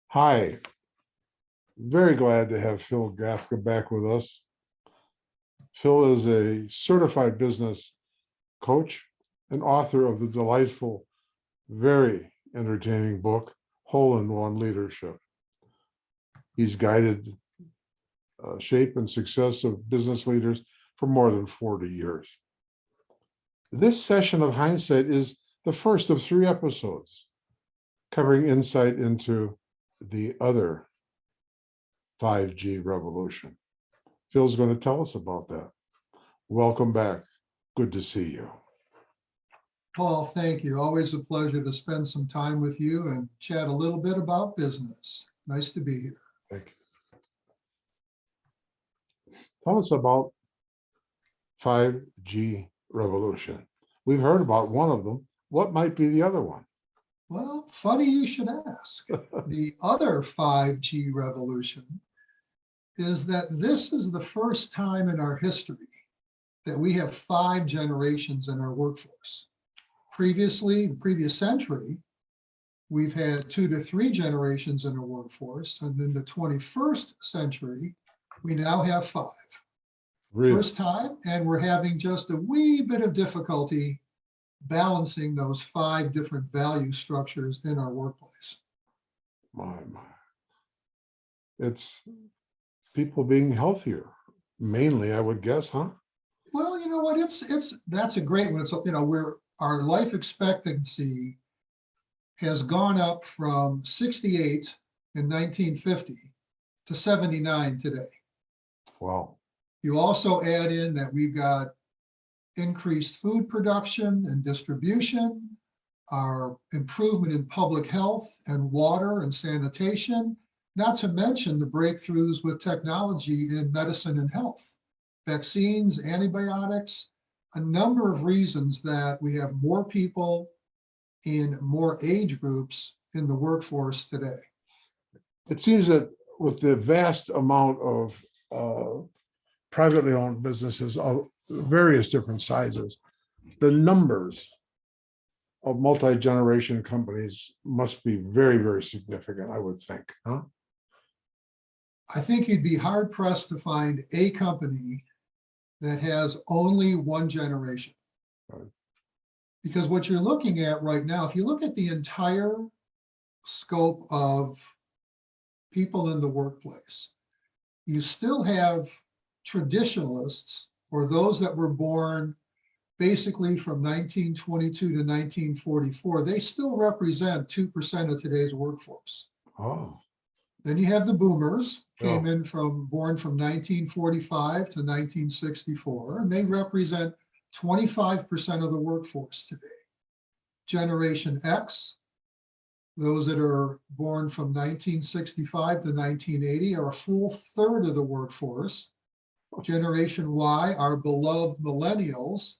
Hi, very glad to have Phil Gafka back with us. Phil is a certified business coach and author of the delightful, very entertaining book, Hole-in-One Leadership. He's guided shape and success of business leaders for more than 40 years. This session of Heinze-Sight is the first of 3 episodes covering insight into the other 5G revolution. Phil's going to tell us about that. Welcome back. Good to see you. Paul, thank you. Always a pleasure to spend some time with you and chat a little bit about business. Nice to be here. Thank you. Tell us about 5G revolution. We've heard about one of them. What might be the other one? Well, funny you should ask. The other 5G revolution is that this is the first time in our history that we have 5 generations in our workforce. Previously, the previous century, we've had 2 to 3 generations in our workforce. And in the 21st century, we now have 5. Really? First time, and we're having just a wee bit of difficulty balancing those 5 different value structures in our workplace. My. It's people being healthier, mainly, I would guess, huh? Well, you know what? That's a great one. It's, our life expectancy has gone up from 68 in 1950 to 79 today. Wow. You also add in that we've got increased food production and distribution, our improvement in public health and water and sanitation, not to mention the breakthroughs with technology in medicine and health, vaccines, antibiotics, a number of reasons that we have more people in more age groups in the workforce today. It seems that with the vast amount of privately owned businesses of various different sizes, the numbers of multi-generation companies must be very, very significant, I would think, huh? I think you'd be hard pressed to find a company that has only 1 generation. Right. Because what you're looking at right now, if you look at the entire scope of people in the workplace, you still have traditionalists, or those that were born basically from 1922 to 1944, they still represent 2% of today's workforce. Oh. Then you have the boomers, Oh. born from 1945 to 1964, and they represent 25% of the workforce today. Generation X, those that are born from 1965 to 1980, are a full third of the workforce. Generation Y, our beloved millennials,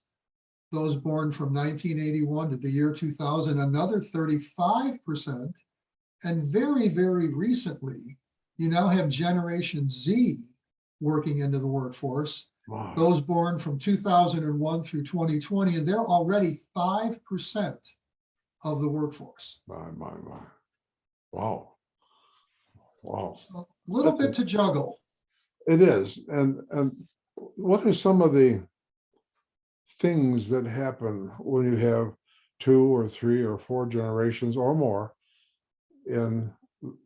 those born from 1981 to the year 2000, another 35%. And very, very recently, you now have Generation Z working into the workforce. Wow. Those born from 2001 through 2020, and they're already 5% of the workforce. My. Wow. Wow. So a little bit to juggle. It is. And what are some of the things that happen when you have 2 or 3 or 4 generations or more in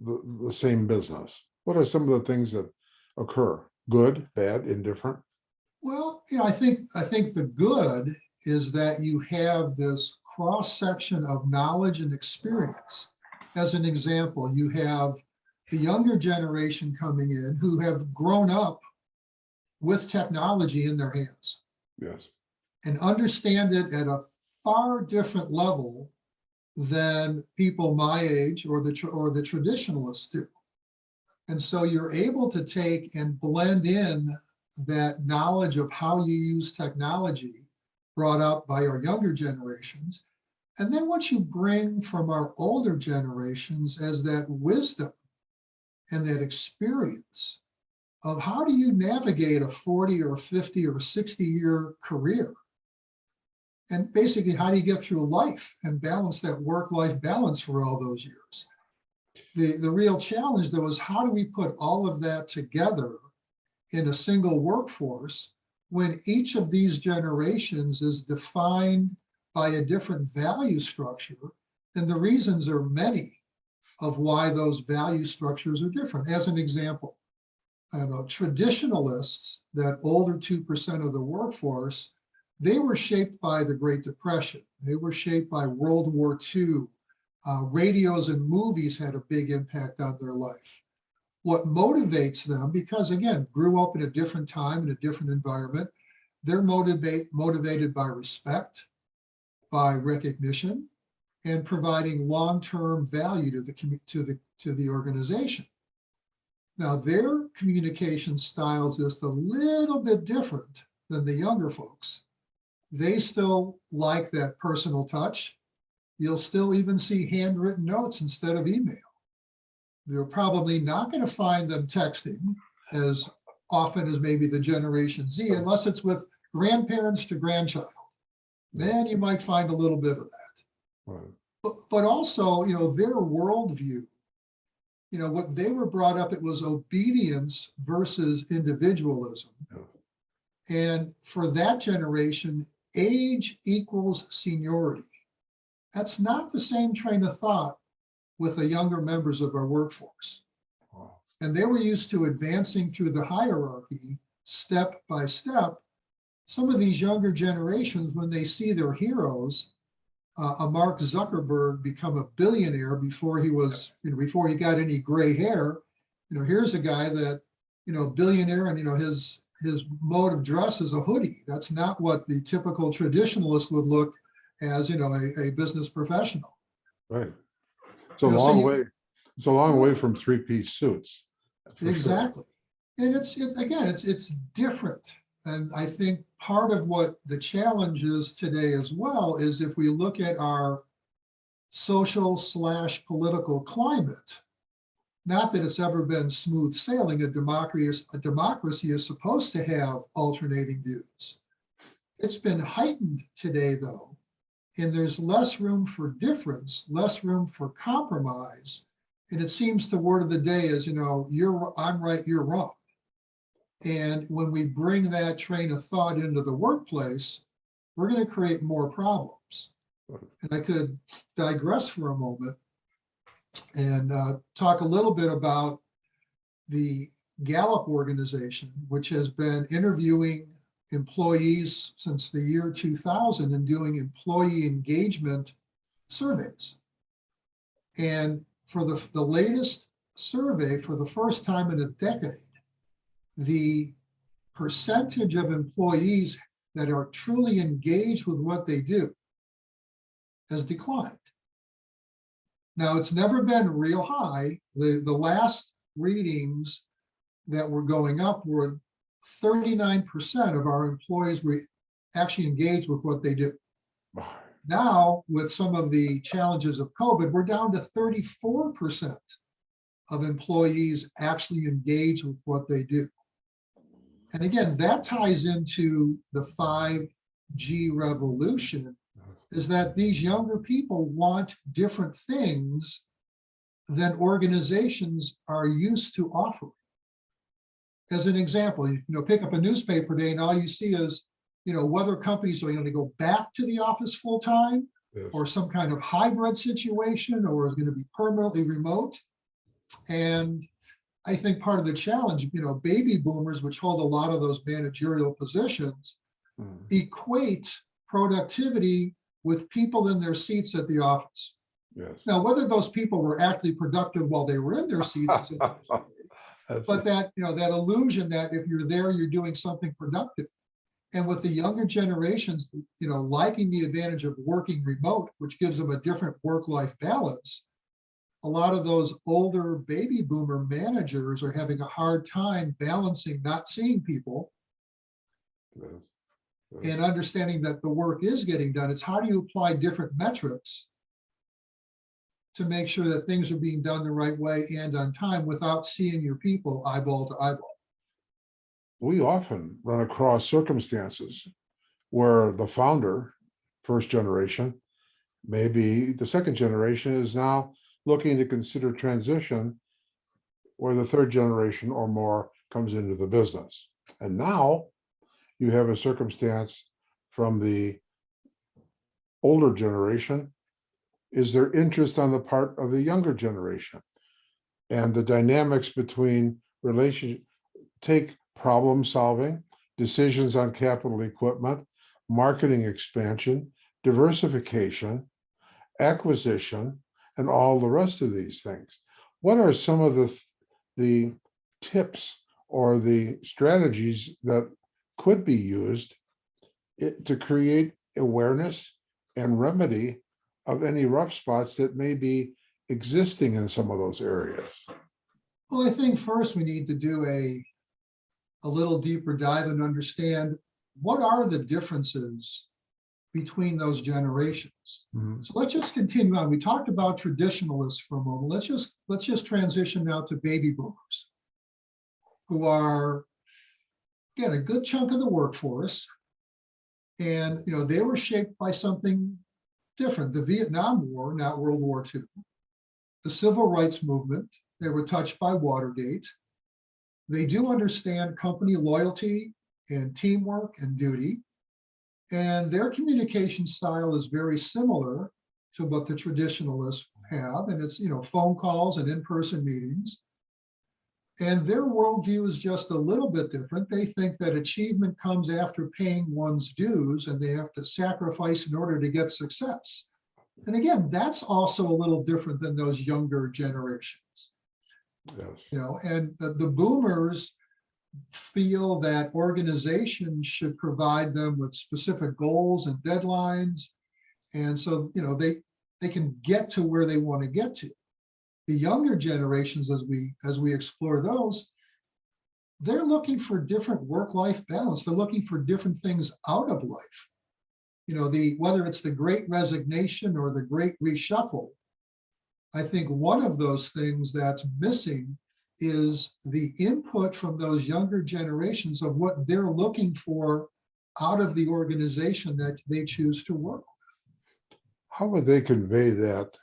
the same business? What are some of the things that occur? Good, bad, indifferent? Well, I think the good is that you have this cross-section of knowledge and experience. As an example, you have the younger generation coming in who have grown up with technology in their hands. Yes. And understand it at a far different level than people my age or the traditionalists do. And so you're able to take and blend in that knowledge of how you use technology brought up by our younger generations. And then what you bring from our older generations as that wisdom and that experience of how do you navigate a 40 or 50 or 60-year career And basically, how do you get through life and balance that work-life balance for all those years? The real challenge, though, is how do we put all of that together in a single workforce when each of these generations is defined by a different value structure? And the reasons are many of why those value structures are different. As an example, I know traditionalists, that older 2% of the workforce, they were shaped by the Great Depression. They were shaped by World War II. Radios and movies had a big impact on their life. What motivates them, because again, grew up in a different time, in a different environment, they're motivated by respect, by recognition, and providing long-term value to the organization. Now, their communication style is just a little bit different than the younger folks. They still like that personal touch. You'll still even see handwritten notes instead of email. They're probably not going to find them texting as often as maybe the Generation Z, unless it's with grandparents to grandchild. Then you might find a little bit of that. Right. But also, their worldview, what they were brought up, it was obedience versus individualism. Yeah. And for that generation, age equals seniority. That's not the same train of thought with the younger members of our workforce. Wow. And they were used to advancing through the hierarchy step by step. Some of these younger generations, when they see their heroes, a Mark Zuckerberg become a billionaire before he was, before he got any gray hair, here's a guy that, billionaire, and his mode of dress is a hoodie. That's not what the typical traditionalist would look as, a business professional. Right. It's a long way. It's a long Yeah. way from three-piece suits. Exactly. Sure. And it's different. And I think part of what the challenge is today as well is if we look at our social/political climate, not that it's ever been smooth sailing. A democracy is supposed to have alternating views. It's been heightened today, though, and there's less room for difference, less room for compromise. And it seems the word of the day is, I'm right, you're wrong. And when we bring that train of thought into the workplace, we're going to create more problems. And I could digress for a moment and talk a little bit about the Gallup organization, which has been interviewing employees since the year 2000 and doing employee engagement surveys. And for the latest survey, for the first time in a decade, the percentage of employees that are truly engaged with what they do has declined. Now, it's never been real high. The last readings that were going up were 39% of our employees were actually engaged with what they do. Now, with some of the challenges of COVID, we're down to 34% of employees actually engaged with what they do. And again, that ties into the 5G revolution, is that these younger people want different things than organizations are used to offering. As an example, pick up a newspaper today and all you see is, whether companies are going to go back to the office full time, yes, or some kind of hybrid situation, or is going to be permanently remote. And I think part of the challenge, baby boomers, which hold a lot of those managerial positions, equate productivity with people in their seats at the office. Yes. Now, whether those people were actually productive while they were in their seats is but that, that illusion that if you're there, you're doing something productive. And with the younger generations, liking the advantage of working remote, which gives them a different work-life balance, a lot of those older baby boomer managers are having a hard time balancing not seeing people, yes, yes, and understanding that the work is getting done. It's how do you apply different metrics to make sure that things are being done the right way and on time without seeing your people eyeball to eyeball. We often run across circumstances where the founder first generation. Maybe the second generation is now looking to consider transition where the third generation or more comes into the business. And now you have a circumstance from the older generation. Is there interest on the part of the younger generation? And the dynamics between relationship, take problem solving, decisions on capital equipment, marketing expansion, diversification, acquisition, and all the rest of these things. What are some of the tips or the strategies that could be used to create awareness and remedy of any rough spots that may be existing in some of those areas? Well, I think first we need to do a little deeper dive and understand what are the differences between those generations. Mhm. So let's just continue on. We talked about traditionalists for a moment. Let's just transition now to baby boomers, who are, again, a good chunk of the workforce. And they were shaped by something different. The Vietnam War, not World War II, the civil rights movement. They were touched by Watergate. They do understand company loyalty and teamwork and duty. And their communication style is very similar to what the traditionalists have. And it's, phone calls and in-person meetings. And their worldview is just a little bit different. They think that achievement comes after paying one's dues, and they have to sacrifice in order to get success. And again, that's also a little different than those younger generations. Yes. And the boomers feel that organizations should provide them with specific goals and deadlines. And so, they can get to where they want to get to. The younger generations, as we explore those, they're looking for different work-life balance. They're looking for different things out of life. Whether it's the great resignation or the great reshuffle, I think one of those things that's missing is the input from those younger generations of what they're looking for out of the organization that they choose to work with. How would they convey that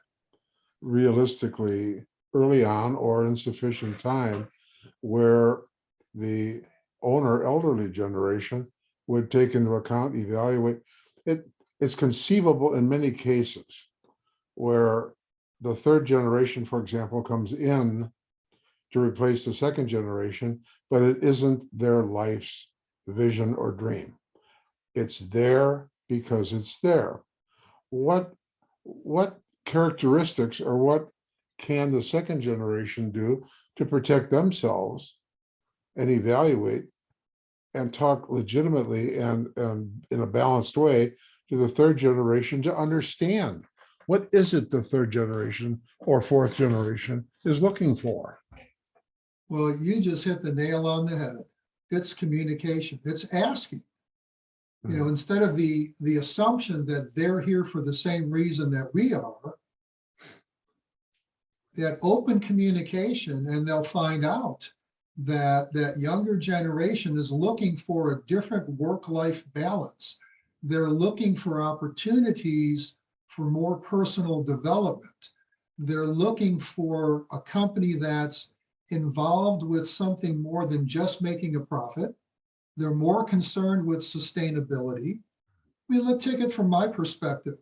realistically early on or in sufficient time where the owner elderly generation would take into account, evaluate it? It's conceivable in many cases where the third generation, for example, comes in to replace the second generation, but it isn't their life's vision or dream. It's there because it's there. What characteristics or what can the second generation do to protect themselves and evaluate and talk legitimately and in a balanced way to the third generation to understand what is it the third generation or fourth generation is looking for? Well, you just hit the nail on the head. It's communication. It's asking. Instead of the assumption that they're here for the same reason that we are, that open communication, and they'll find out that younger generation is looking for a different work-life balance. They're looking for opportunities for more personal development. They're looking for a company that's involved with something more than just making a profit. They're more concerned with sustainability. Let's take it from my perspective.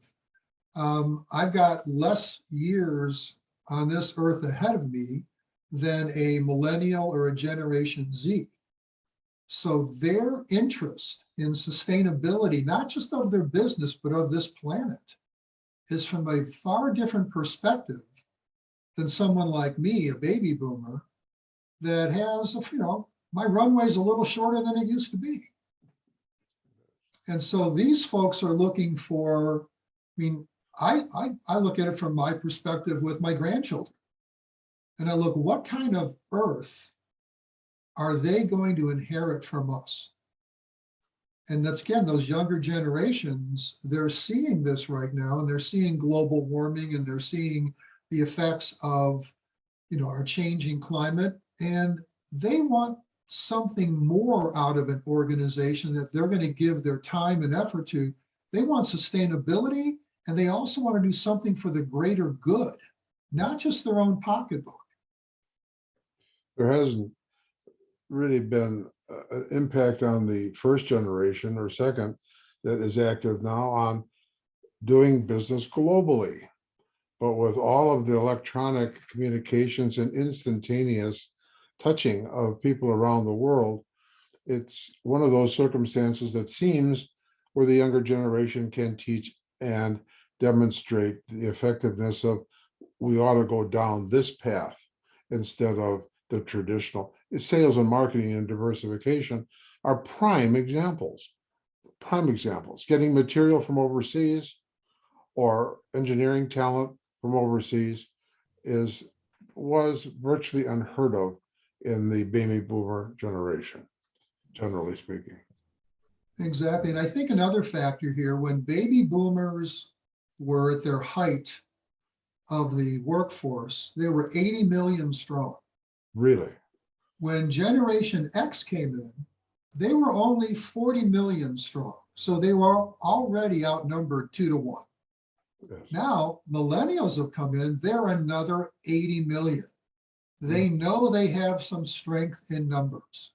I've got less years on this earth ahead of me than a millennial or a Generation Z. So their interest in sustainability, not just of their business, but of this planet, is from a far different perspective than someone like me, a baby boomer, that has, my runway's a little shorter than it used to be. And so these folks are looking for, I look at it from my perspective with my grandchildren. And I look, what kind of earth are they going to inherit from us? And that's, again, those younger generations, they're seeing this right now, and they're seeing global warming, and they're seeing the effects of, our changing climate. And they want something more out of an organization that they're going to give their time and effort to They want sustainability, and they also want to do something for the greater good, not just their own pocketbook. There hasn't really been an impact on the first generation or second that is active now on doing business globally. But with all of the electronic communications and instantaneous touching of people around the world, it's one of those circumstances that seems where the younger generation can teach and demonstrate the effectiveness of, we ought to go down this path instead of the traditional. Sales and marketing and diversification are prime examples. Getting material from overseas or engineering talent from overseas was virtually unheard of in the baby boomer generation, generally speaking. Exactly. And I think another factor here, when baby boomers were at their height of the workforce, they were 80 million strong. Really? When Generation X came in, they were only 40 million strong. So they were already outnumbered 2-1. Yes. Now, millennials have come in, they're another 80 million. They know they have some strength in numbers.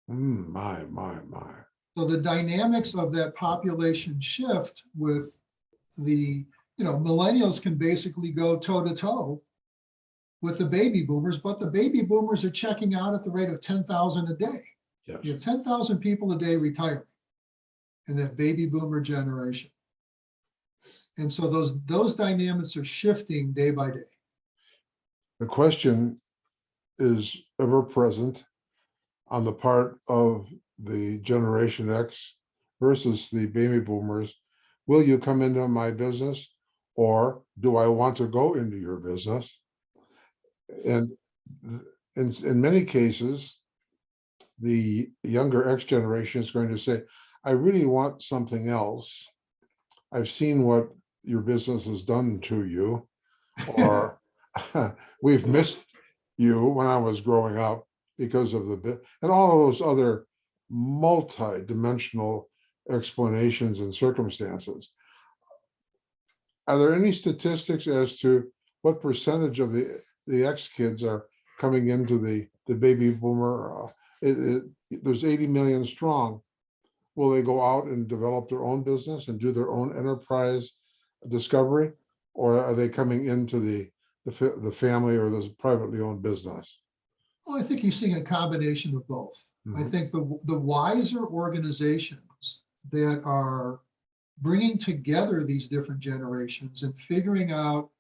My. So the dynamics of that population shift with the, millennials can basically go toe to toe with the baby boomers, but the baby boomers are checking out at the rate of 10,000 a day. Yes. You have 10,000 people a day retiring in that baby boomer generation. And so those dynamics are shifting day by day. The question is ever present on the part of the Generation X versus the baby boomers. Will you come into my business, or do I want to go into your business? And in many cases, the younger X generation is going to say, I really want something else. I've seen what your business has done to you, or we've missed you when I was growing up because of the bit, and all of those other multi-dimensional explanations and circumstances. Are there any statistics as to what percentage of the X kids are coming into the baby boomer? There's 80 million strong. Will they go out and develop their own business and do their own enterprise discovery, or are they coming into the family or the privately owned business? Well, I think you're seeing a combination of both. I think the wiser organizations that are bringing together these different generations and figuring out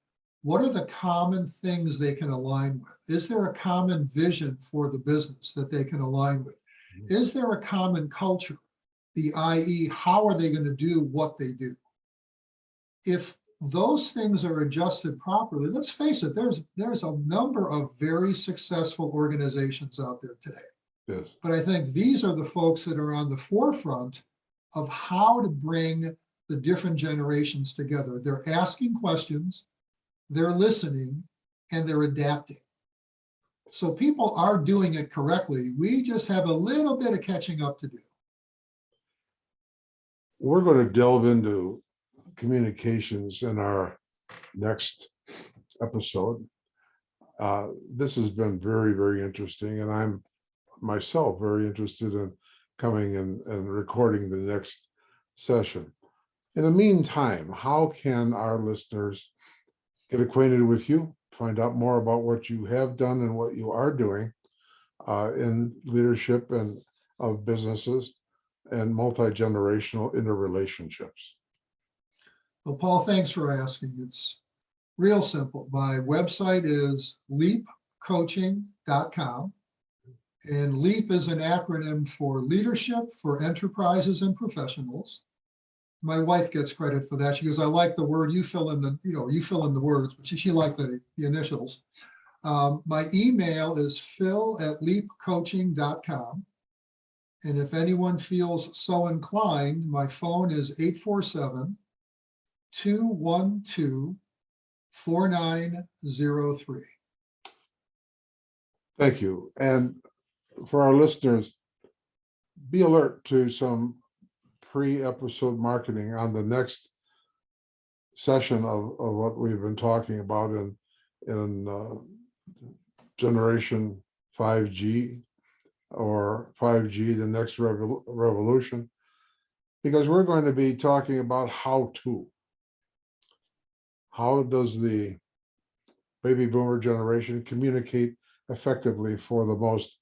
what are the common things they can align with. Is there a common vision for the business that they can align with? Is there a common culture? The i.e., how are they going to do what they do? If those things are adjusted properly, let's face it, there's a number of very successful organizations out there today. Yes. But I think these are the folks that are on the forefront of how to bring the different generations together. They're asking questions, they're listening, and they're adapting. So people are doing it correctly. We just have a little bit of catching up to do. We're going to delve into communications in our next episode. This has been very, very interesting, and I'm myself very interested in coming and recording the next session. In the meantime, how can our listeners get acquainted with you, find out more about what you have done and what you are doing in leadership and of businesses and multi-generational interrelationships? Well, Paul, thanks for asking. It's real simple. My website is leapcoaching.com. And LEAP is an acronym for Leadership for Enterprises and Professionals. My wife gets credit for that. She goes, I like the word, you fill in the words, but she liked the initials. My email is phil@leapcoaching.com. And if anyone feels so inclined, my phone is 847-212-4903. Thank you. And for our listeners, be alert to some pre-episode marketing on the next session of what we've been talking about in generation 5G or 5G, the next revolution, because we're going to be talking about how to. How does the baby boomer generation communicate effectively for the most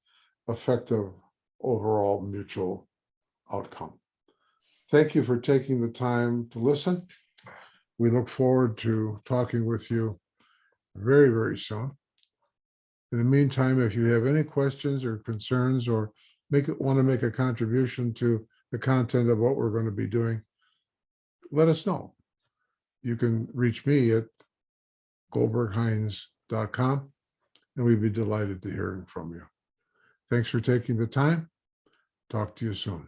effective overall mutual outcome? Thank you for taking the time to listen. We look forward to talking with you very, very soon. In the meantime, if you have any questions or concerns or want to make a contribution to the content of what we're going to be doing, let us know. You can reach me at goldbergheinz.com, and we'd be delighted to hear from you. Thanks for taking the time. Talk to you soon.